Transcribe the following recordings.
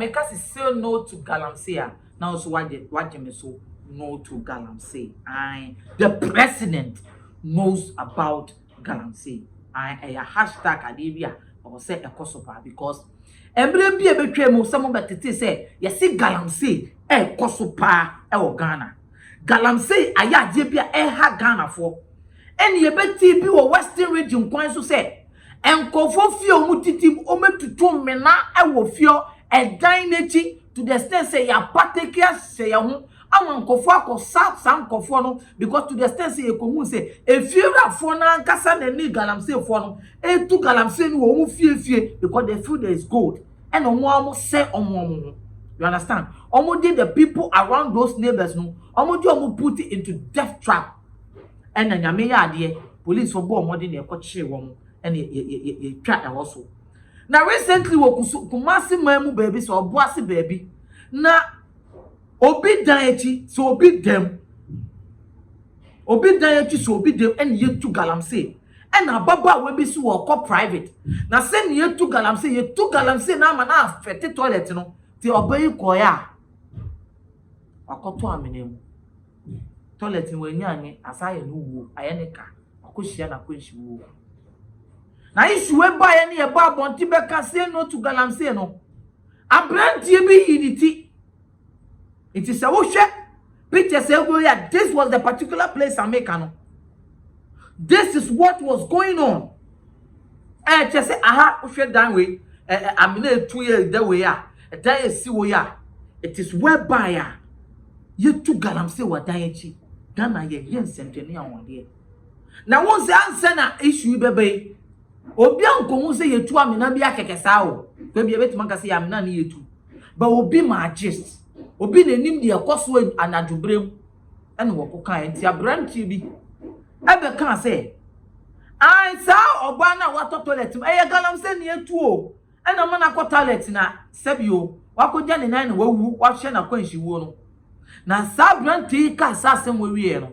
make us say no to Galamsey. Now so what me so no to Galamsey. The president knows about Galamsey. A hashtag Adibia or say a Kosopa because every be a betray someone but it say you see Galamsey Kosopa Ghana. Galamsey aya Jebia ha Ghana for any beti bi or western region kwan so say enkofo fio mutiti ometutu mena ewo fio edan nechi to the extent say ya particular say ya hu amankofo akosa sankofo no because to the extent say ekohu say efiura fo na nkasa na ni Galamsey fo no etu Galamsey ni wo mu fie because they feel there is gold and omo say omo you understand omo did the people around those neighbors no omo di omo put it into death trap and nyame ya ade police for bo omo de na ekotche wo and ye twa also now recently wo Kumasi mamu baby so oboase baby na obi dan echi so obi dem so obi dem and ye tu Galamsey and ababa we bi so wo private na say ne ye tu Galamsey na ma na afete toilet no ti obayi koya akoto amenemu toilet we nyane asaye no wo ayeneka akohia na kwenshi wo na issue we buy any e ba bonti be ka say no to Galamsey no abrantie bi yiditi it is a wo picture say go ya this was the particular place America no this is what was going on just say aha wo hwe dan we amina 2 years that way ya dan esi wo ya it is whereby you to Galamsey wa dan echi Ghana ye nsenteni awode na won say ansa na issue bebe obi ankohu say yetu amina bi akekesa o be bi betima ka say amina na yetu but obi magist obi nenim de ekoso anadwobrem ene wo kokan enti abranti bi ebe kan say ai sa oba na wato toilet e Galamsey na yetu o ena mana ko toilet na sebio wakoja ne nan na wawu wahye na kwanhyi wo no na sabranti ka sa asem we no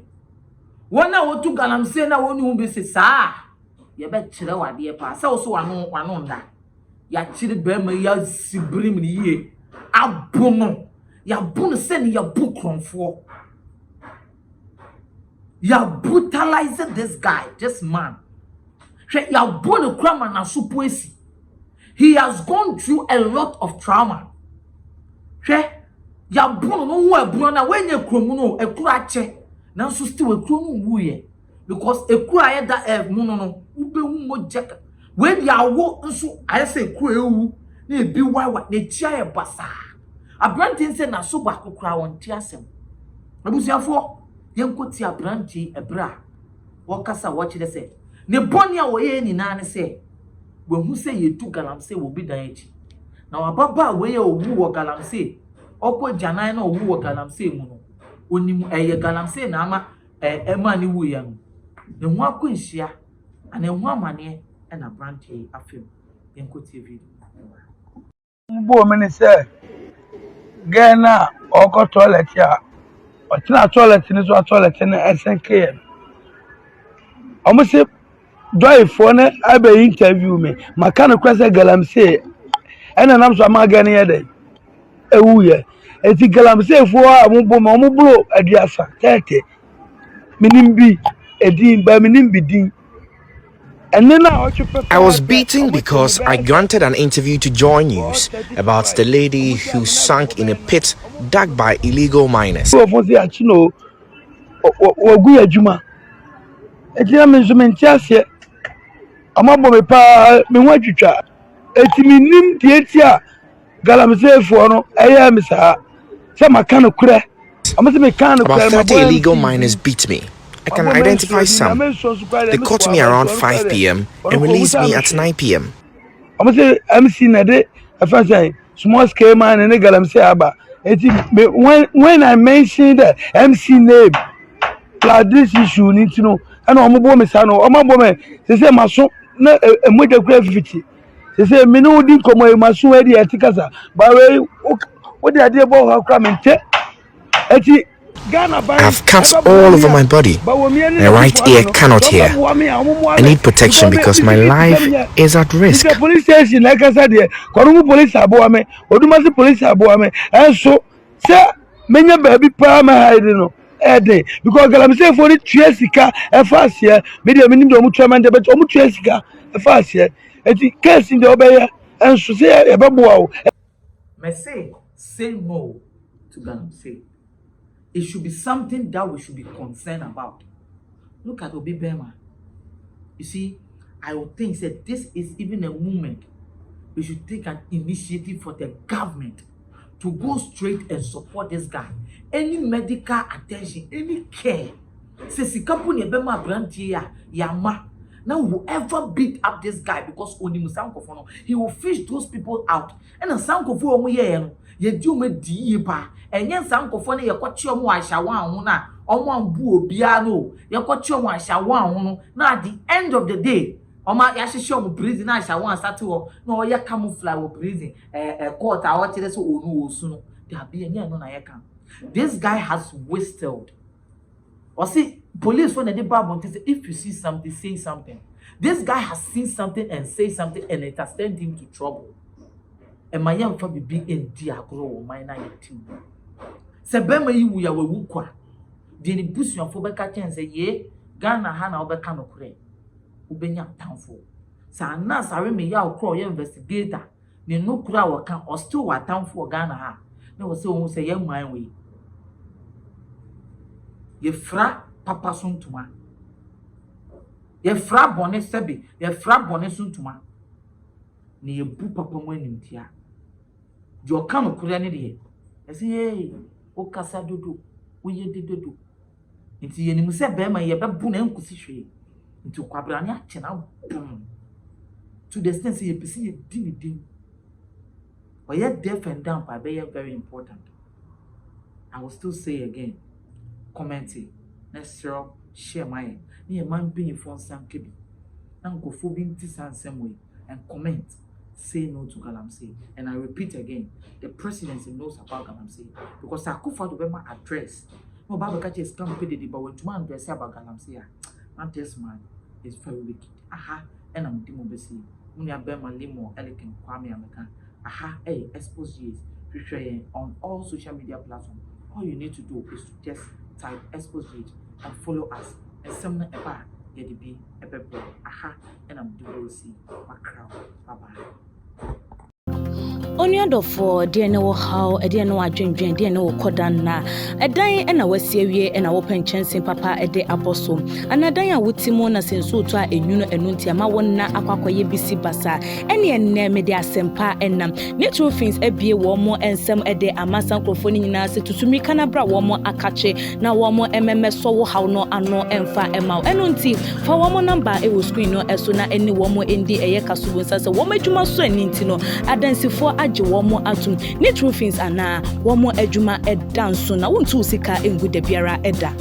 wona wotu Galamsey na woni hu be se sa ye be kire wade pa sa so wano nda ya kire be ma ya sibrim ni ye abono ya bunu se ni ya bukronfo ya brutalize this guy this man ya bunu krama na supoesi he has gone through a lot of trauma ya bunu no wo aburo na wenye kromu no ekuru ache na so still ekuru no wuye because ekuru aye da mu no ube hu mojeka we dia wo nso aye say ekuru ewu na ebi wawa na chia ye basa abranti say na so ba kokura won ti asem abusiafo yenkoti abranti ebra wo kasa wo chide say ne boni a wo ye ni na ne say we hu say yetu Galamsey wo bi dan echi na wababa we ye owu wo Galamsey okwo janan na owu wo Galamsey mu no onim eye Galamsey na ama ema ni wu ye no ne hu akwanhia ana hu amane na branche afem yenkoti video mbo meni say Ghana oko toilet ya otina toilet ni so toilet na SNK omo se joy for na abe interview me makana kwase Galamsey ena nam so ma Ghana ye dey ewu ye eti Galamsey fo ambo ma omo bro adiasa tete minim bi edin ba minim bi din. I was beaten because I granted an interview to JoyNews about the lady who sank in a pit dug by illegal miners. About 30 illegal miners beat me. I can identify some. They caught me around 5 p.m. and released me at 9 p.m. I'm say MCE na dey say small scale man and Galamsey aba. When I mentioned the MCE name, like this issue need to know. I know omo bo me say no, omo bo me say maso na emoja kura 50. Say me no di komo e maso e di etikasa. But we dey dey bo ha kura mente. Eti I have cuts all over my body. My right ear cannot hear. I need protection because my life is at risk. Police station, like I said, police aboame, Odumasi police aboame, and so, sir, many baby palm hiding. Because Galamsey for the Chesica, a fast here, media minimum Mutraman, but Chesica, a fast here, and the case in the obey, and so say a babu. Say no to Galamsey. It should be something that we should be concerned about. Look at Obi Bema. You see, I would think that this is even a moment we should take an initiative for the government to go straight and support this guy. Any medical attention, any care. Say Sikapuni Bema Brantia Yama. Now whoever beat up this guy because only Musankofono, he will fish those people out. And a Sankofo ye do me deeper. And yen Sankofone ye kwachi omo ashawa na omo bu obia no ye kwachi omo ashawa no. Now at the end of the day, Oma yashisho omo prison na ashawa start wo no ye camouflage wo prison court a what so onu osu no. There be any no na ye can. This guy has wasted. Or see, police when they bad say if you see something, say something. This guy has seen something and say something, and it has turned him to trouble. And my young family be in diagro, my 19. Sebema you we are wukwa. The boost your for Becca and say, ye, Ghana Hana Obecano Cray. Ubenya townful. Sana Sari me yaw crow investigator. Ni no crowd can or still what town for Ghana ha. No so say young my way. Ye fra papa sun tuma. Ye fra bonnet sebi, ye fra bonnet sun tuma. Ni ye bu papa mwenim tia. Your kano kurani de. I say, hey, o kasa dodo, o ye de dodo. Inti ye ni muse bema ye bebu na enkusi hwe. Inti kwabrani ache na boom. To the extent say ye pisi ye dini. Or ye deaf and dumb by be very important. I will still say again. Comment it. Let's share my near man being for some kibi. Uncle Phobin Tisan same way and comment. Say no to Galamsey. And I repeat again, the presidency knows about Galamsey. Because I could find my address. No Baba catch is come pay the but when to man dress about Galamsey. And this man is very wicked. Aha, and I'm Dimobesi. Munya Bema Limo, Elegant Kwame American. Aha, hey, Xposed on all social media platforms. All you need to do is to just type Xposed and follow us. And some ever get the be a pepper. Aha, and I'm Odumasi. My crowd. Bye bye. Onyodo for dear no how a dear no adwendwen dear no kodana a dan and a wasiewie and a open chance papa a day apostle and a dan wutimo na senso to a enuno enunti ama wonna akwakoye bisi basa ene enne me de asempa enam natural things ebie wo mo ensem e de amasa krofoni nyina se tutumi kana bra wo mo akache na wo mo ememe so wo haw no ano emfa ema enunti fa wo mo number e wo screen no eso na ene wo mo endi eye kasubo sase wo madwuma so aninti no adansifo womo atum ne true things ana womo adwuma edanso na wontu sika engu da biara eda